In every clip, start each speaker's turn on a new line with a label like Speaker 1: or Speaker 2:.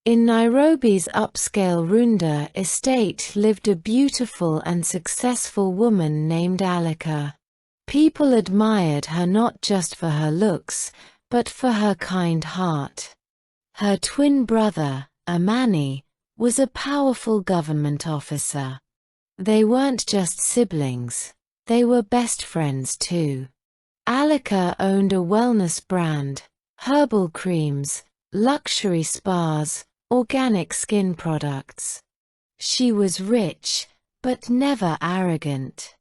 Speaker 1: In Nairobi's upscale Runda Estate lived a beautiful and successful woman named Alika. People admired her not just for her looks, but for her kind heart. Her twin brother, Amani, was a powerful government officer. They weren't just siblings, they were best friends too. Alika owned a wellness brand, herbal creams, luxury spas, organic skin products. She was rich, but never arrogant.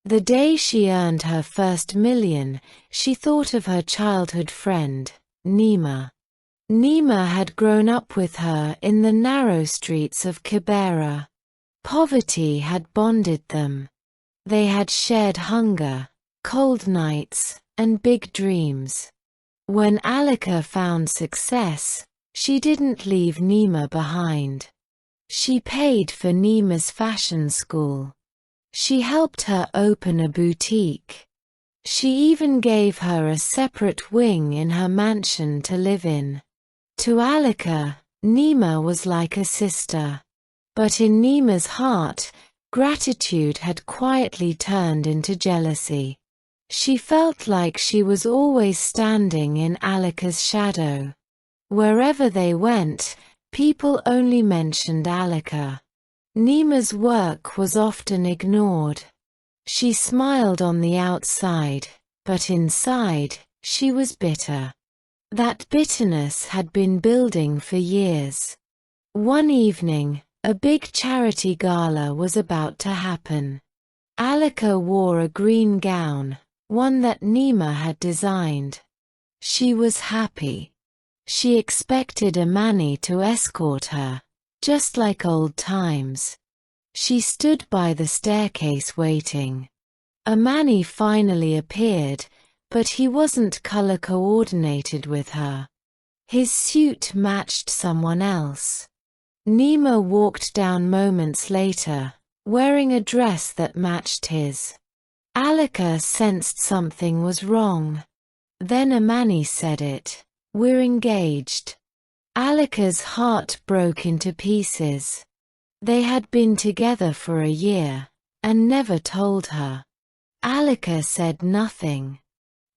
Speaker 1: The day she earned her first million, she thought of her childhood friend, Neema. Neema had grown up with her in the narrow streets of Kibera. Poverty had bonded them. They had shared hunger, cold nights, and big dreams. When Alika found success, she didn't leave Neema behind. She paid for Neema's fashion school. She helped her open a boutique. She even gave her a separate wing in her mansion to live in. To Alika, Neema was like a sister. But in Neema's heart, gratitude had quietly turned into jealousy. She felt like she was always standing in Alika's shadow. Wherever they went, people only mentioned Alika. Neema's work was often ignored. She smiled on the outside, but inside, she was bitter. That bitterness had been building for years. One evening, a big charity gala was about to happen. Alika wore a green gown, one that Neema had designed. She was happy. She expected Amani to escort her, just like old times. She stood by the staircase waiting. Amani finally appeared, but he wasn't color coordinated with her. His suit matched someone else. Neema walked down moments later, wearing a dress that matched his. Alika sensed something was wrong. Then Amani said it, "We're engaged." Alika's heart broke into pieces. They had been together for a year, and never told her. Alika said nothing.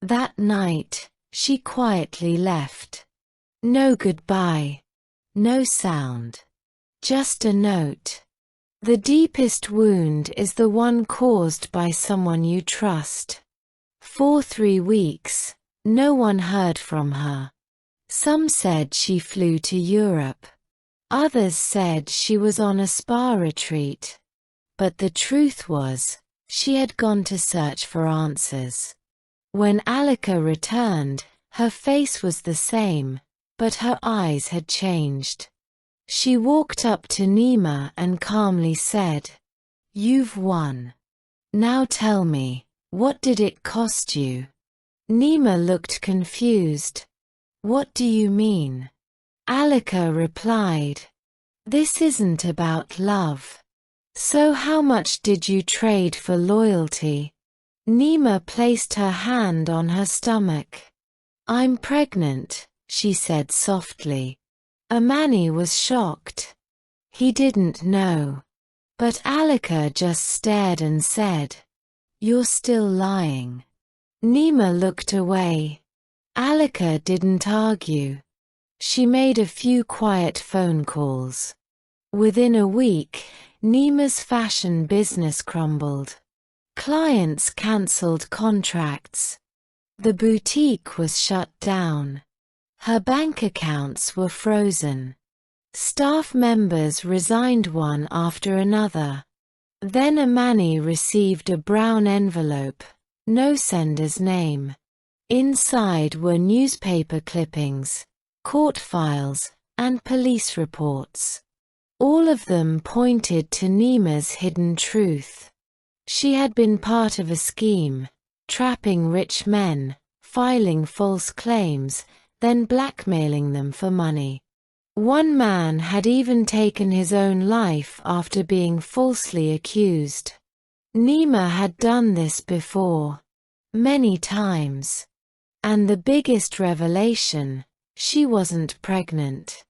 Speaker 1: That night, she quietly left. No goodbye. No sound. Just a note. The deepest wound is the one caused by someone you trust. For 3 weeks, no one heard from her. Some said she flew to Europe. Others said she was on a spa retreat. But the truth was, she had gone to search for answers. When Alika returned, her face was the same, but her eyes had changed. She walked up to Neema and calmly said, "You've won. Now tell me, what did it cost you?" Neema looked confused. "What do you mean?" Alika replied, "This isn't about love. So how much did you trade for loyalty?" Neema placed her hand on her stomach. "I'm pregnant," she said softly. Amani was shocked. He didn't know. But Alika just stared and said, "You're still lying." Neema looked away. Alika didn't argue. She made a few quiet phone calls. Within a week, Neema's fashion business crumbled. Clients cancelled contracts. The boutique was shut down. Her bank accounts were frozen. Staff members resigned one after another. Then Amani received a brown envelope, no sender's name. Inside were newspaper clippings, court files, and police reports. All of them pointed to Neema's hidden truth. She had been part of a scheme, trapping rich men, filing false claims, then blackmailing them for money. One man had even taken his own life after being falsely accused. Neema had done this before. Many times. And the biggest revelation, she wasn't pregnant.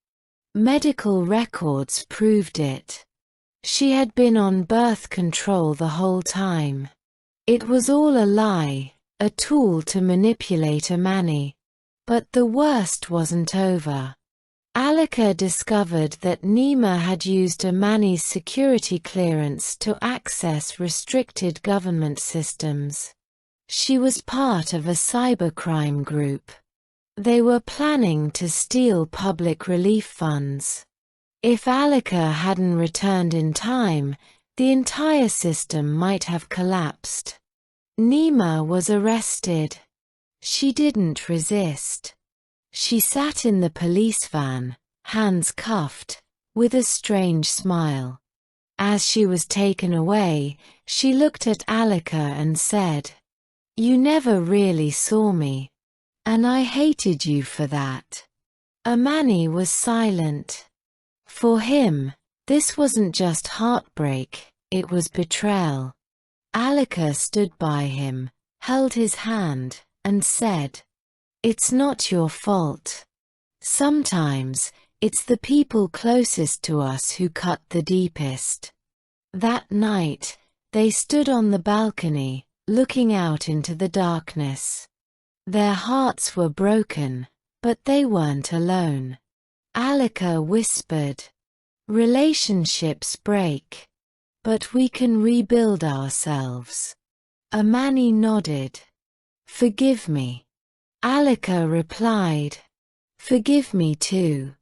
Speaker 1: Medical records proved it. She had been on birth control the whole time. It was all a lie, a tool to manipulate Amani. But the worst wasn't over. Alika discovered that Neema had used Amani's security clearance to access restricted government systems. She was part of a cybercrime group. They were planning to steal public relief funds. If Alika hadn't returned in time, the entire system might have collapsed. Neema was arrested. She didn't resist. She sat in the police van, hands cuffed, with a strange smile. As she was taken away, she looked at Alika and said, "You never really saw me. And I hated you for that." Amani was silent. For him, this wasn't just heartbreak, it was betrayal. Alika stood by him, held his hand, and said, "It's not your fault. Sometimes, it's the people closest to us who cut the deepest." That night, they stood on the balcony, looking out into the darkness. Their hearts were broken, but they weren't alone. Alika whispered, "Relationships break, but we can rebuild ourselves." Amani nodded. "Forgive me." Alika replied, "Forgive me too.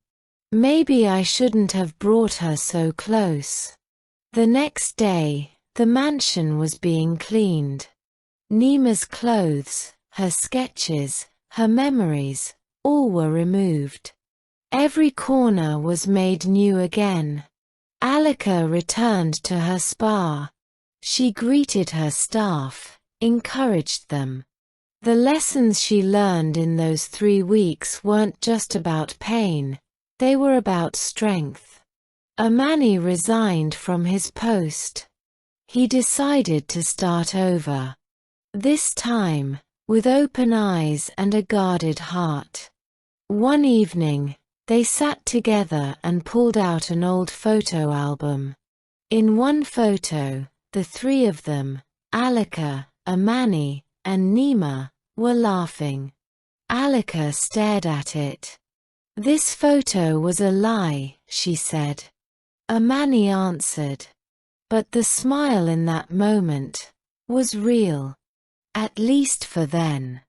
Speaker 1: Maybe I shouldn't have brought her so close." The next day, the mansion was being cleaned. Neema's clothes, her sketches, her memories, all were removed. Every corner was made new again. Alika returned to her spa. She greeted her staff, encouraged them. The lessons she learned in those 3 weeks weren't just about pain, they were about strength. Amani resigned from his post. He decided to start over. This time, with open eyes and a guarded heart. One evening, they sat together and pulled out an old photo album. In one photo, the 3 of them, Alika, Amani, and Neema, were laughing. Alika stared at it. "This photo was a lie," she said. Amani answered. But the smile in that moment was real. At least for then.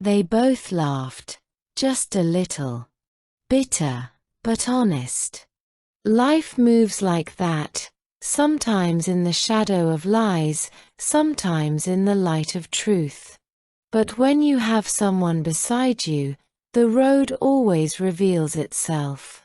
Speaker 1: They both laughed, just a little. Bitter, but honest. Life moves like that, sometimes in the shadow of lies, sometimes in the light of truth. But when you have someone beside you, the road always reveals itself.